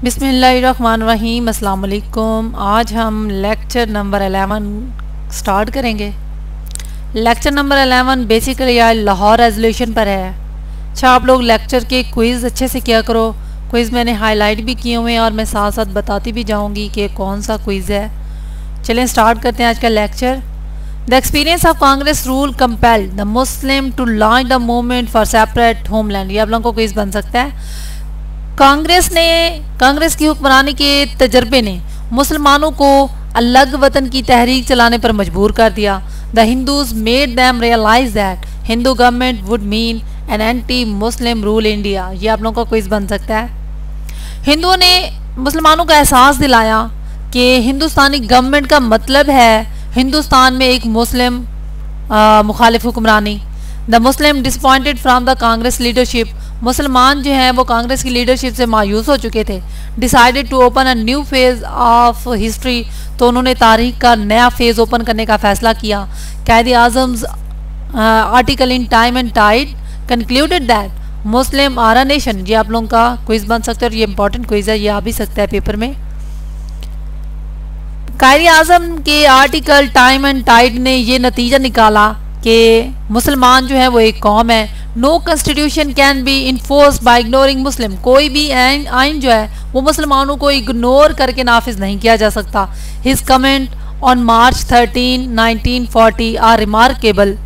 बिस्मिल्लाहिर्रहमानिर्रहीम। अस्सलाम वालेकुम। आज हम लेक्चर नंबर 11 स्टार्ट करेंगे। लेक्चर नंबर 11 बेसिकली यार लाहौर रेजोल्यूशन पर है। अच्छा, आप लोग लेक्चर के क्विज़ अच्छे से किया करो। क्विज़ मैंने हाईलाइट भी किए हुए हैं और मैं साथ साथ बताती भी जाऊंगी कि कौन सा क्विज़ है। चलें स्टार्ट करते हैं आज का lecture. The experience of Congress rule compelled the Muslim to launch the movement for separate homeland. ये आप लोगों को क्विज़ बन सकता है। कांग्रेस की हुक्मरानी के तजर्बे ने मुसलमानों को अलग वतन की तहरीक चलाने पर मजबूर कर दिया। The Hindus made them realise that Hindu government would mean an anti Muslim rule India. ये आप लोगों का क्विज बन सकता है। हिंदुओं ने मुसलमानों को एहसास दिलाया कि हिंदुस्तानी गवर्नमेंट का मतलब है हिंदुस्तान में एक मुस्लिम मुखालिफ हुक्मरानी। The Muslim disappointed from the Congress leadership. मुसलमान जो हैं वो कांग्रेस की लीडरशिप से मायूस हो चुके थे। Decided to open a new phase of history. तो उन्होंने तारीख का नया फेज ओपन करने का फैसला किया। Quaid Azam's article in time and tide concluded that Muslim are a nation. ये आप लोगों का क्विज बन सकता है और ये इंपॉर्टेंट क्विज है, ये आ भी सकता है पेपर में। कायदे आज़म के आर्टिकल टाइम एंड टाइड ने ये नतीजा निकाला कि मुसलमान जो है वो एक कौम है। No constitution can be enforce by ignoring Muslim. कोई भी आइन जो है वो मुसलमानों को इग्नोर करके नाफिज नहीं किया जा सकता। His comment on March 13, 1940 are remarkable.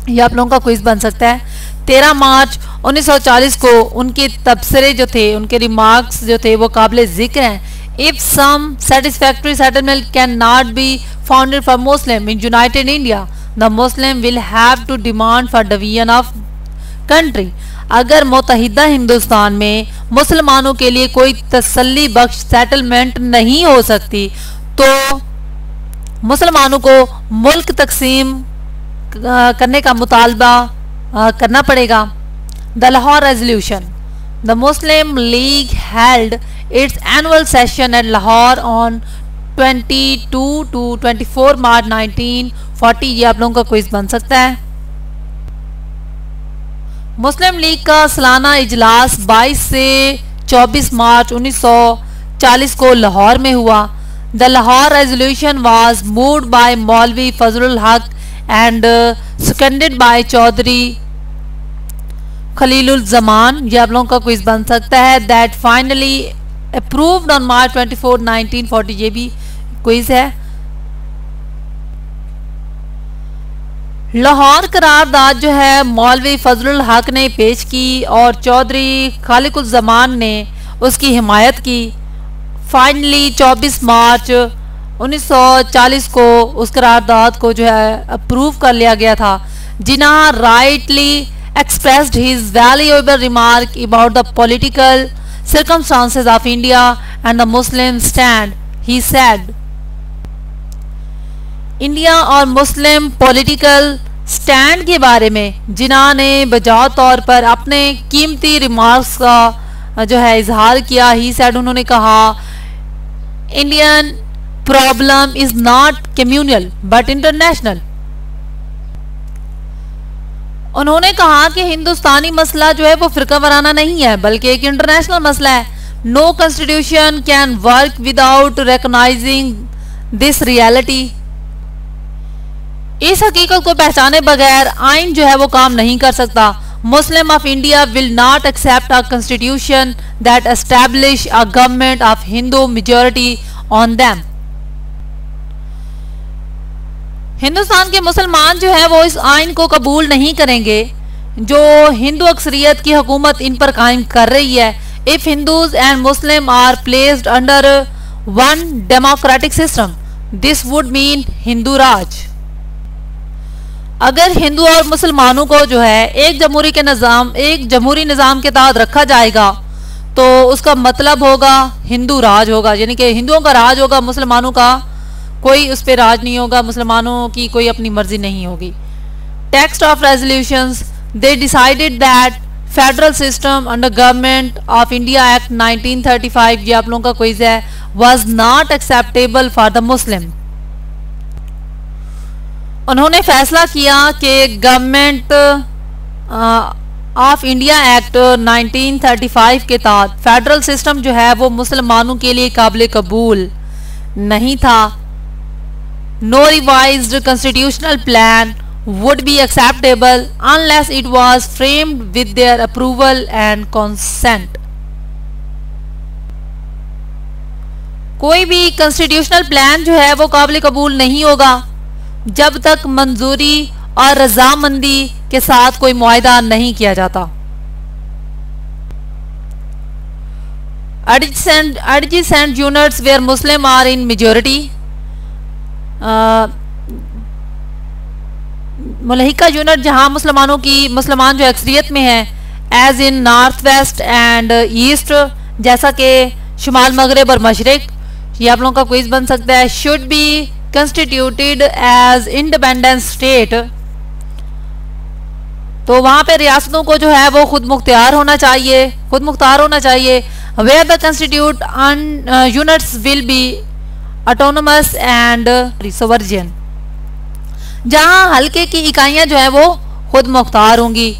ये आप लोगों का क्विज बन सकता है। 13 मार्च 1940 को उनके तबसरे जो थे, उनके रिमार्क्स जो थे वो काबिल जिक्र हैं। If some satisfactory settlement can not be founded for Muslim in united India the Muslim will have to demand for division of country. अगर मुत्तहिदा हिंदुस्तान में मुसलमानों के लिए कोई तसल्ली बख्श सेटलमेंट नहीं हो सकती तो मुसलमानों को मुल्क तकसीम करने का मुतालबा करना पड़ेगा। The Lahore resolution. The Muslim league held it's annual session at Lahore on 22 to 24 मार्च 1940। ये आप लोगों का क्विज बन सकता है। मुस्लिम लीग का सालाना इजलास 22 से 24 मार्च 1940 को लाहौर में हुआ। The Lahore resolution was moved by मौलवी फजलुल हक and seconded bye Chaudhary खलीलुल Zaman. ये आप लोगों का क्विज बन सकता है। That finally approved on March 24, 1940। ये भी क्विज है। लाहौर करारदाद जो है मौलवी फजलुल हक ने पेश की और चौधरी खालिकुल जमान ने उसकी हिमायत की। फाइनली 24 मार्च 1940 को उस करारदाद को जो है अप्रूव कर लिया गया था। जिन्ना rightly expressed his valuable remark about the political circumstances of India and the Muslim stand. He said, India और मुस्लिम पॉलिटिकल स्टैंड के बारे में जिन्ना ने बजाव तौर पर अपने कीमती रिमार्क्स का जो है इजहार किया। ही सैड, उन्होंने कहा Indian problem is not communal but international. उन्होंने कहा कि हिंदुस्तानी मसला जो है वो फिरका वाराना नहीं है बल्कि एक इंटरनेशनल मसला है। No constitution can work without recognising this reality. इस हकीकत को पहचाने बगैर आइन जो है वो काम नहीं कर सकता। Muslim of India will not accept a constitution that establish a government of Hindu majority on them. Hindustan के मुसलमान जो है वो इस आइन को कबूल नहीं करेंगे जो हिंदू अक्सरियत की हुकूमत इन पर कायम कर रही है। If Hindus and Muslim are placed under one democratic system this would mean Hindu raj. अगर हिंदू और मुसलमानों को जो है एक जमहूरी निज़ाम के तहत रखा जाएगा तो उसका मतलब होगा हिंदू राज होगा, यानी कि हिंदुओं का राज होगा, मुसलमानों का कोई उस पर राज नहीं होगा, मुसलमानों की कोई अपनी मर्जी नहीं होगी। Text of resolutions. They decided that federal system under government of India act 1935। ये आप लोगों का क्विज है। Was not acceptable for the मुस्लिम। उन्होंने फैसला किया कि गवर्नमेंट ऑफ इंडिया एक्ट 1935 के तहत फेडरल सिस्टम जो है वो मुसलमानों के लिए काबिल कबूल नहीं था। No revised constitutional plan would be acceptable unless it was framed with their approval and consent। कोई भी कॉन्स्टिट्यूशनल प्लान जो है वो काबिल कबूल नहीं होगा जब तक मंजूरी और रजामंदी के साथ कोई मुआहदा नहीं किया जाता। adjacent units where Muslim are in majority, मुलहिका यूनिट जहां मुसलमान जो अक्सरियत में है as in north west and east, जैसा कि शुमाल मगरब और मशरिक, ये आप लोगों का क्विज बन सकता है। Should be constituted as independent state, तो वहां पे रियासतों को जो है वो खुद मुख्तार होना चाहिए। Where the constitute units will be autonomous and sovereign, जहां हल्के की इकाइयां जो है वो खुद मुख्तार होंगी।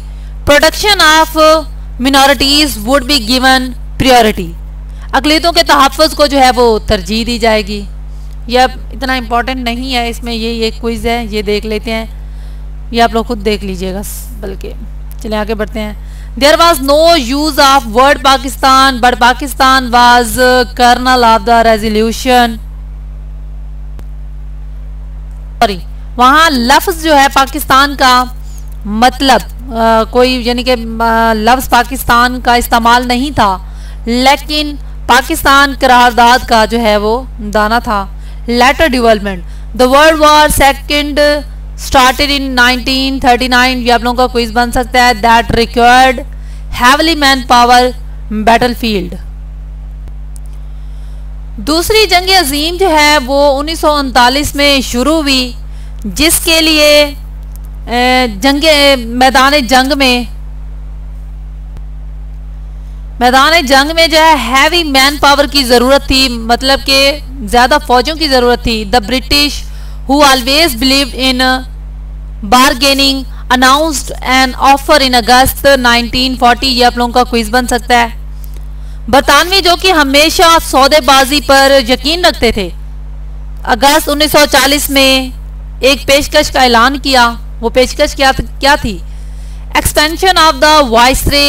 Protection of minorities would be given priority, अक़लियतों के तहफ़्फ़ुज़ को जो है वो तरजीह दी जाएगी। यह इतना इम्पोर्टेंट नहीं है, इसमें ये एक क्विज़ है, ये देख लेते हैं, ये आप लोग खुद देख लीजिएगा। बल्कि चलिए आगे बढ़ते हैं। There was no use of word Pakistan but Pakistan was kernel of the resolution. Sorry, वहाँ लफ्ज़ जो है पाकिस्तान का मतलब कोई यानी कि लफ्ज़ पाकिस्तान का इस्तेमाल नहीं था, लेकिन पाकिस्तान करारदाद का जो है वो दाना था। Later development, the world war second started in 1939, ये आप लोगों का क्विज बन सकता है। That required heavily manpower battlefield. दूसरी जंग अजीम जो है वो 1939 में शुरू हुई, जिसके लिए मैदान जंग में जो है हैवी मैन पावर की ज़रूरत थी, मतलब कि ज़्यादा फौजों की ज़रूरत थी। The British who always believed in bargaining announced an offer in August 1940, ये आप लोगों का क्विज बन सकता है। बरतानवी जो कि हमेशा सौदेबाजी पर यकीन रखते थे, अगस्त 1940 में एक पेशकश का ऐलान किया। वो पेशकश क्या थी? Expansion of the viceroy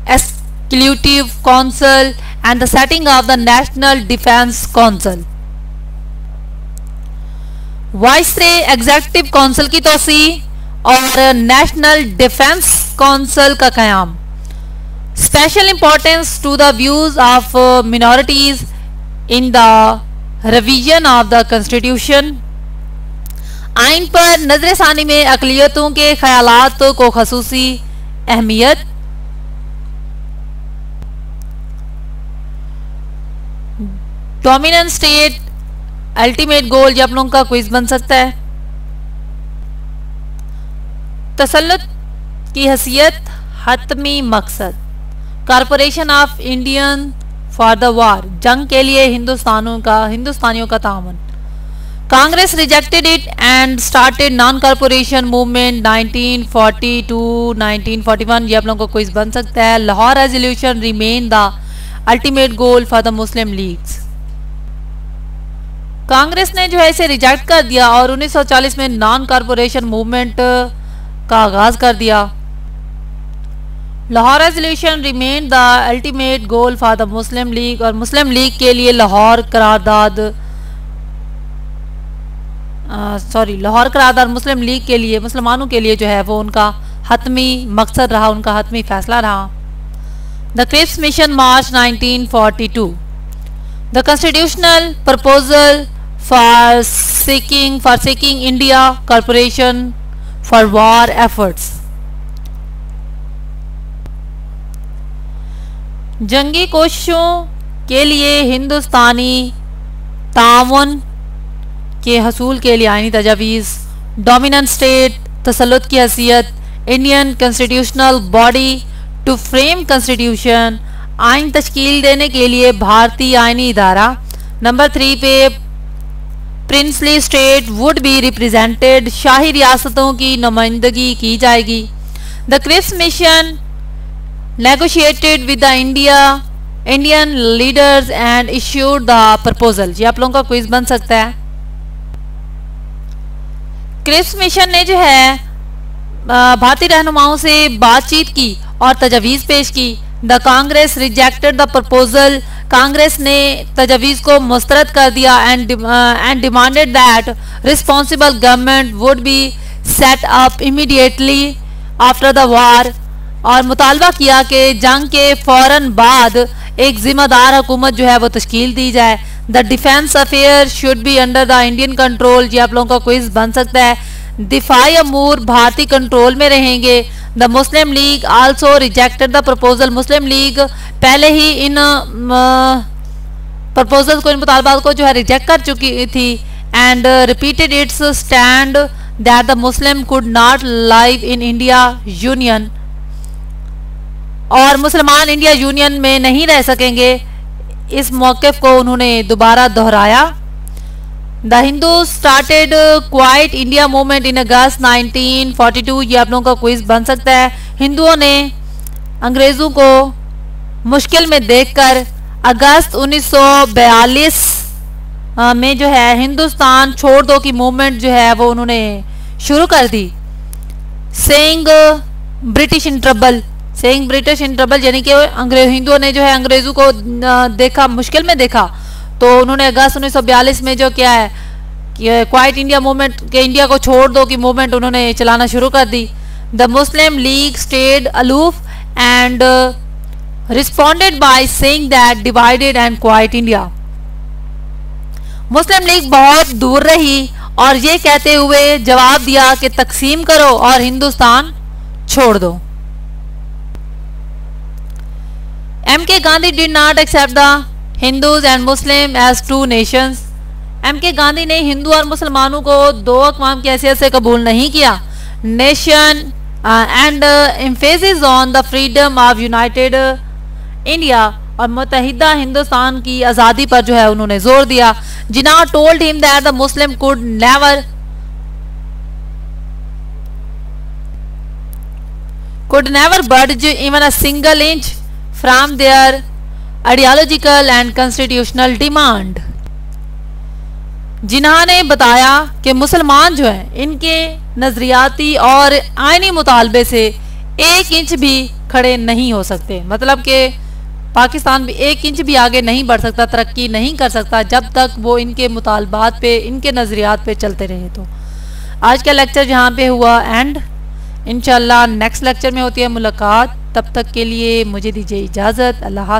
exclusive council and the setting of the national defence council. Viceroy executive council की तोसी और नेशनल डिफेंस काउंसिल का क़याम। Special importance to the views of minorities in the revision of the constitution. आइन पर नजरसानी में अक़लियतों के ख्यालात को ख़ुसूसी अहमियत। डोमिनेंट स्टेट अल्टीमेट गोल, ये आप लोगों का क्विज बन सकता है। तसल्लुत की हैसियत हतमी मकसद। Corporation of Indian for the war, जंग के लिए हिंदुस्तानियों का ताउन। Congress rejected it and started non corporation movement 1940 to 1941, ये आप लोगों को क्विज बन सकता है। Lahore resolution remain the ultimate goal for the Muslim leagues. Congress ने जो है इसे रिजेक्ट कर दिया और 1940 में नॉन कॉरपोरेशन मूवमेंट का आगाज कर दिया। Lahore resolution remain the ultimate goal for the Muslim league, और मुस्लिम लीग के लिए लाहौर करारदाद मुस्लिम लीग के लिए, मुसलमानों के लिए जो है वो उनका हतमी मकसद रहा, उनका हतमी फैसला रहा। The Cripps mission March 1942, the constitutional proposal for seeking India corporation for war efforts. जंगी कोशिशों के लिए हिंदुस्तानी ताउन के हसूल के लिए आईनी तजावीज़। डोमिनेंट स्टेट तसल्लुत की हैसियत। Indian constitutional body to frame constitution, आइन तश्कील देने के लिए भारतीय आइनी इदारा। नंबर 3 पे princely state would be represented, शाही रियासतों की नुमाइंदगी की जाएगी। The Cripps mission negotiated with the Indian leaders and issued the proposal। ये आप लोगों का क्विज बन सकता है। क्रिप्स मिशन ने जो है भारतीय रहनुमाओं से बातचीत की और तजवीज़ पेश की। The Congress rejected the proposal. Congress ने तजवीज़ को मुस्तरद कर दिया and demanded that responsible government would be set up immediately after the war. और मुतालबा किया कि जंग के फौरन बाद एक जिम्मेदार हुकूमत जो है वो तश्कील दी जाए। The defence affair should be under the Indian control. ये आप लोगों का क्विज बन सकता है। दिफाई अमूर भारतीय कंट्रोल में रहेंगे। The Muslim league also rejected the proposal. Muslim league पहले ही इन प्रपोजल को, इन मुतालबात को जो है रिजेक्ट कर चुकी थी and repeated it's stand that the Muslim could not live in India union. और मुसलमान इंडिया यूनियन में नहीं रह सकेंगे। इस मौक़िफ़ को उन्होंने दोबारा दोहराया। The Hindu started quit India movement in August 1942। ये आप लोगों का क्विज बन सकता है। हिंदुओं ने अंग्रेज़ों को मुश्किल में देखकर अगस्त 1942 में जो है हिंदुस्तान छोड़ दो की मूवमेंट जो है वो उन्होंने शुरू कर दी। Saying British in trouble. Saying British in trouble यानी कि हिंदुओं ने जो है अंग्रेज़ों को देखा, मुश्किल में देखा, तो उन्होंने अगस्त 1942 में जो किया है कि क्वाइट इंडिया मूवमेंट के इंडिया को छोड़ दो की मूवमेंट उन्होंने चलाना शुरू कर दी। The Muslim league stayed aloof and responded by saying that divided and quit India. Muslim league बहुत दूर रही और ये कहते हुए जवाब दिया कि तकसीम करो और हिंदुस्तान छोड़ दो। M.K. Gandhi did not accept the Hindus and Muslim as two nations। M.K. Gandhi ने हिंदू और मुसलमानों को दो अक़वाम की हैसियत से कबूल नहीं किया। Nation and emphasis on the freedom of United India. और मुत्तहिदा हिंदुस्तान की आज़ादी पर जो है उन्होंने जोर दिया। Jinnah told him that the Muslim could never budge even a single inch from their ideological and constitutional demand। जिन्हा ने बताया कि मुसलमान जो हैं इनके नजरियाती और आईनी मुतालबे से 1 इंच भी खड़े नहीं हो सकते। मतलब कि पाकिस्तान भी 1 इंच भी आगे नहीं बढ़ सकता, तरक्की नहीं कर सकता जब तक वो इनके मुतालबात पे, इनके नजरियात पे चलते रहे। तो आज का लेक्चर यहाँ पे हुआ एंड। इंशाल्लाह नेक्स्ट लेक्चर में होती है मुलाकात। तब तक के लिए मुझे दीजिए इजाज़त। अल्लाह हाफ़िज़।